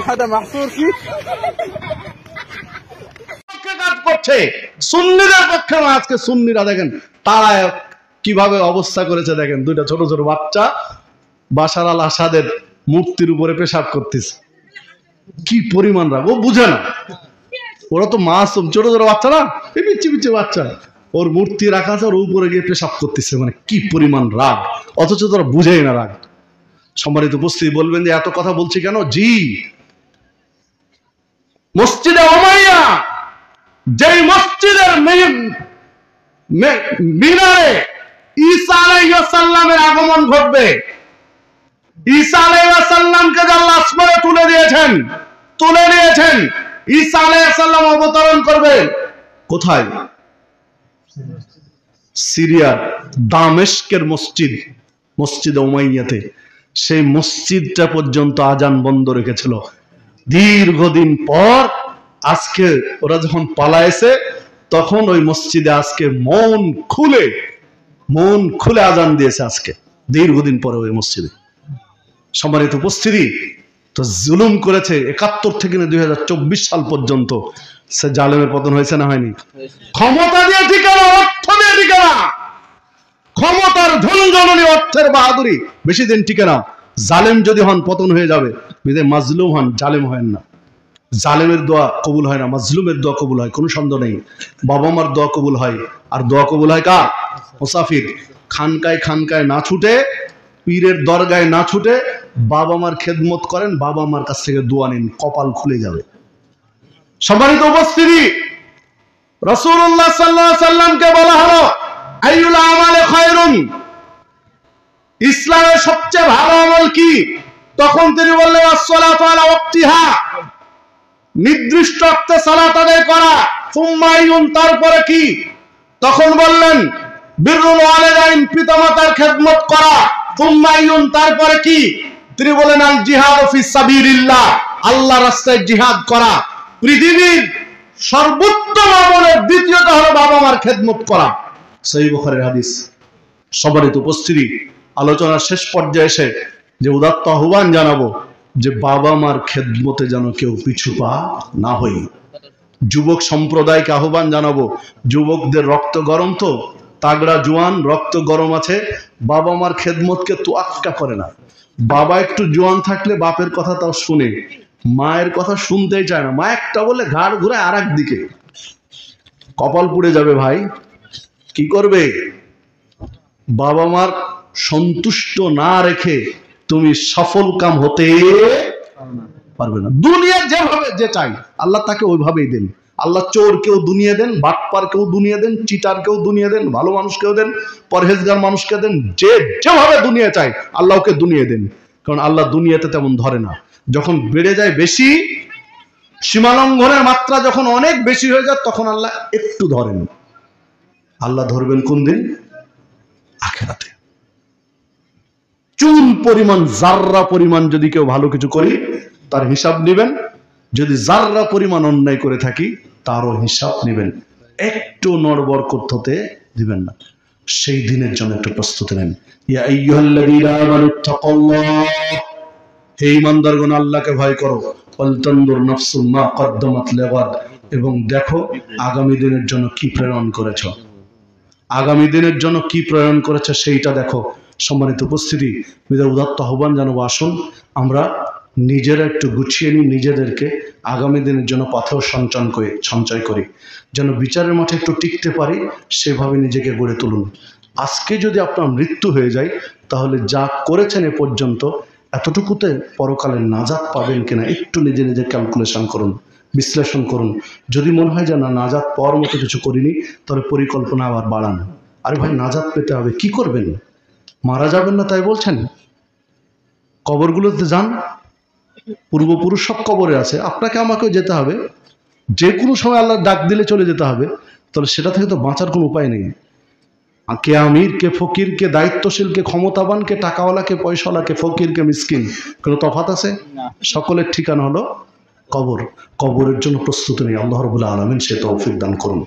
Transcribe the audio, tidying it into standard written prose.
هذا محصور فيه কাজ করছে সুন্নিদের পক্ষে না। আজকে সুন্নিরা দেখেন তারা কিভাবে অবস্থা করেছে দেখেন, দুইটা ছোট ছোট বাচ্চা বাশার আল আসাদের মূর্তির উপরে পেশাব করতেছে। কি পরিমাণ রাগ, ও বুঝে না, ওরা তো মাসুম ছোট ছোট বাচ্চা না, এই পিচ্ছি পিচ্ছি বাচ্চা, ওর মূর্তি রাখা আছে, ওর উপরে গিয়ে পেশাব করতেছে। মানে কি পরিমাণ রাগ, অথচ তোরা বুঝেই না রাগ। সম্মানিত উপস্থিতি, বলবেন যে এত কথা বলছি কেন? জি, মসজিদে উমাইয়া, যেই মসজিদের মিনারে ঈসা আলাইহিস সালামের আগমন ঘটবে, ঈসা আলাইহিস সালামকে আল্লাহ আসমানে তুলে দিয়েছেন, ঈসা আলাইহিস সালাম অবতরণ করবে কোথায়? সিরিয়ার দামেস্কের মসজিদে উমাইয়াতে। সেই মসজিদটা পর্যন্ত আজান বন্ধ রেখেছিল। দীর্ঘদিন পর আজকে ওরা যখন পালাইছে, তখন ওই মসজিদে আজকে মন খুলে আজান দিয়েছে আজকে, দীর্ঘদিন পরে ওই মসজিদে। সম্মানিত উপস্থিতি, তো জুলুম করেছে 71 থেকে 2024 সাল পর্যন্ত। সে জালেমের পতন হয়েছে না হয়নি? ক্ষমতা দিয়ে ঠিকানা, অর্থ দিয়ে ঠিকানা, ক্ষমতার ঝনঝনানি, অর্থের বাহাদুরি বেশি দিন টিকে না। জালেম যদি হন পতন হয়ে যাবে, মাজলুম হন, জালেম হয় না। জালেমের দোয়া কবুল হয় না, মাজলুমের দোয়া কবুল হয়, কোনো সন্দেহ নেই। বাবা মার দোয়া কবুল হয়, আর দোয়া কবুল হয় কার? মুসাফির। খানকায় না ছুটে, পীরের দরগায় না ছুটে বাবা মার খেদমত করেন, বাবা মার কাছ থেকে দোয়া নিন, কপাল খুলে যাবে। সম্মানিত উপস্থিতি, রাসূলুল্লাহ সাল্লাল্লাহু আলাইহি সাল্লামকে বলা হলো আইয়ুল আমালে খায়রুন, ইসলামের সবচেয়ে ভালো আমল কি? তখন তিনি বললেন আসসালাতু আলা ওয়াক্তিহা, নির্দিষ্ট ওয়াক্তে সালাত আদায় করা। সুম্মা আইয়ুন, তারপরে কি? তখন বললেন বিররুল ওয়ালিদাইন, পিতামাতার খেদমত করা। সুম্মা আইয়ুন, তারপরে কি? তিনি বলেন আল জিহাদু ফি সাবিলিল্লাহ, আল্লাহর রাস্তায় জিহাদ করা। পৃথিবীর সর্বোত্তম আমলের দ্বিতীয়টা হলো বাবা মার খেদমত করা। সহিহ বুখারীর হাদিস। সম্মানিত উপস্থিতি, আলোচনার শেষ পর্যায়ে এসে যে উদাত্ত আহ্বান জানাবো যে বাবা মার খেদমতে যেন কেউ পিছু পা না হই। যুবক সম্প্রদায়কে আহ্বান জানাবো, যুবকদের রক্ত গরম, তো তাগড়া জোয়ান, রক্ত গরম আছে, বাবা মার খেদমতকে তোয়াক্কা করে না। বাবা একটু জোয়ান থাকলে বাপের কথা তাও শুনে, মায়ের কথা শুনতেই চায় না। মা একটা বলে ঘাড় ঘুরে আর এক দিকে, কপাল পুড়ে যাবে ভাই। কি করবে? বাবা মার সন্তুষ্ট না রেখে তুমি সফল কাম হতে পারবে না। দুনিয়া যেভাবে যে চাই আল্লাহ তাকে ওইভাবেই দেন। আল্লাহ চোরকেও দুনিয়া দেন, বাটপারকেও দুনিয়া দেন, চিটারকেও দুনিয়া দেন, ভালো মানুষকেও দেন, পরহেজগার মানুষকে দেন। যে যেভাবে দুনিয়া চাই আল্লাহ ওকে দুনিয়া দেন। কারণ আল্লাহ দুনিয়াতে তেমন ধরে না। যখন বেড়ে যায় বেশি, সীমালঙ্ঘনের মাত্রা যখন অনেক বেশি হয়ে যায়, তখন আল্লাহ একটু ধরেন। আল্লাহ ধরবেন কোন দিন? আখিরাতে। চুল পরিমাণ, জাররা পরিমাণ যদি কেউ ভালো কিছু করি তার হিসাব নেবেন, যদি জাররা পরিমাণ অন্যায় করে থাকি তারও হিসাব নেবেন। একটু নড়বড় করতে দিবেন না। সেই দিনের জন্য একটু প্রস্তুতি নেন। ইয়া আইয়ুহাল্লাযীনা আমানুত্তাকুল্লাহ, হে ঈমানদারগণ আল্লাহকে ভয় করো। ওয়ালতানজুর নাফসুম মা কদ্দামাত লিগাদ, এবং দেখো আগামী দিনের জন্য কি প্রেরণ করেছো, আগামী দিনের জন্য কি প্রেরণ করেছে সেইটা দেখো। সম্মানিত উপস্থিতি, উদাত্ত আহ্বান জানাবো, আসুন আমরা নিজেরা একটু গুছিয়ে নিই, নিজেদেরকে আগামী দিনের জন্য পথেও সঞ্চয় করি, যেন বিচারের মাঠে একটু টিকতে পারি। সেভাবে নিজেকে গড়ে তুলুন। আজকে যদি আপনার মৃত্যু হয়ে যায়, তাহলে যা করেছেন এ পর্যন্ত এতটুকুতে পরকালে নাজাত পাবেন কিনা একটু নিজে ক্যালকুলেশন করুন, বিশ্লেষণ করুন। যদি মনে হয় যে না, নাজাত পাওয়ার মতো কিছু করিনি, তাহলে পরিকল্পনা আবার বাড়ান। আরে ভাই, নাজাত পেতে হবে, কি করবেন? মারা যাবেন না তাই বলছেন? কবরগুলোতে যান, পূর্বপুরুষ সব কবরে আছে, আপনাকে আমাকেও যেতে হবে। যে কোনো সময় আল্লাহ ডাক দিলে চলে যেতে হবে। তাহলে সেটা থেকে তো বাঁচার কোনো উপায় নেই। কে আমির, কে ফকির, কে দায়িত্বশীল, কে ক্ষমতাবান, কে টাকাওয়ালা, কে পয়সাওয়ালা, কে ফকির, কে মিসকিন, কোনো তফাৎ আছে? সকলের ঠিকানা হলো কবর। কবরের জন্য প্রস্তুতি নেই। আল্লাহ রাব্বুল আলামিন সে তৌফিক দান করুন।